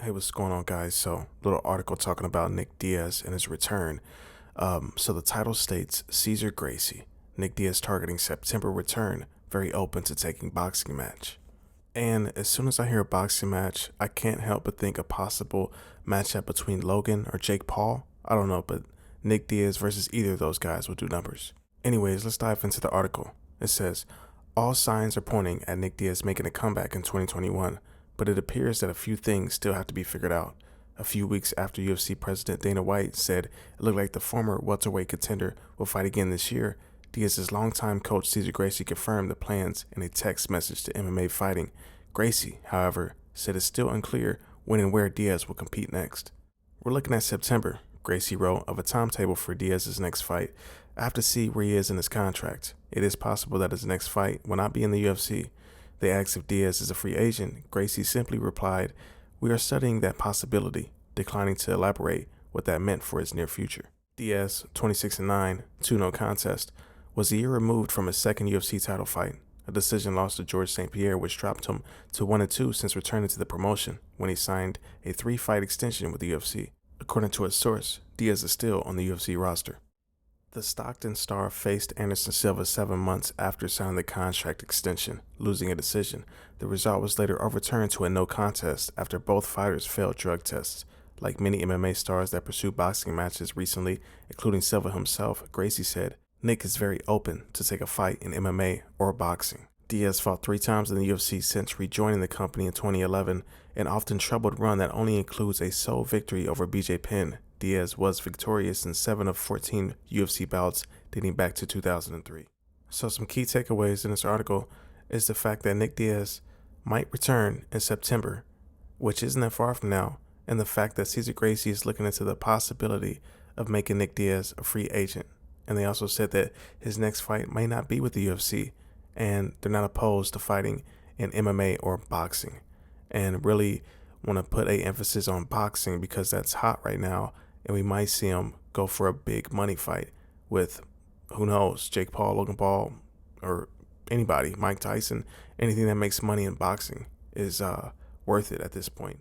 Hey, what's going on, guys? So, little article talking about Nick Diaz and his return. So the title states Caesar Gracie, Nick Diaz targeting September return, very open to taking boxing match. And as soon as I hear a boxing match, I can't help but think a possible matchup between Logan or Jake Paul. I don't know, but Nick Diaz versus either of those guys will do numbers. Anyways, let's dive into the article. It says, all signs are pointing at Nick Diaz making a comeback in 2021, but it appears that a few things still have to be figured out. A few weeks after UFC President Dana White said it looked like the former welterweight contender will fight again this year, Diaz's longtime coach Caesar Gracie confirmed the plans in a text message to MMA Fighting. Gracie, however, said it's still unclear when and where Diaz will compete next. We're looking at September, Gracie wrote, of a timetable for Diaz's next fight. I have to see where he is in his contract. It is possible that his next fight will not be in the UFC. They asked if Diaz is a free agent. Gracie simply replied, "We are studying that possibility," declining to elaborate what that meant for his near future. Diaz, 26-9, 2-0 contest, was a year removed from his second UFC title fight, a decision lost to George St. Pierre, which dropped him to 1-2 since returning to the promotion when he signed a 3-fight extension with the UFC. According to a source, Diaz is still on the UFC roster. The Stockton star faced Anderson Silva 7 months after signing the contract extension, losing a decision. The result was later overturned to a no contest after both fighters failed drug tests. Like many MMA stars that pursue boxing matches recently, including Silva himself, Gracie said, Nick is very open to take a fight in MMA or boxing. Diaz fought 3 times in the UFC since rejoining the company in 2011, an often troubled run that only includes a sole victory over BJ Penn. Diaz was victorious in 7 of 14 UFC bouts dating back to 2003. So some key takeaways in this article is the fact that Nick Diaz might return in September, which isn't that far from now, and the fact that Caesar Gracie is looking into the possibility of making Nick Diaz a free agent. And they also said that his next fight may not be with the UFC, and they're not opposed to fighting in MMA or boxing, and really want to put a emphasis on boxing because that's hot right now, and we might see him go for a big money fight with, who knows, Jake Paul, Logan Paul, or anybody, Mike Tyson. Anything that makes money in boxing is worth it at this point.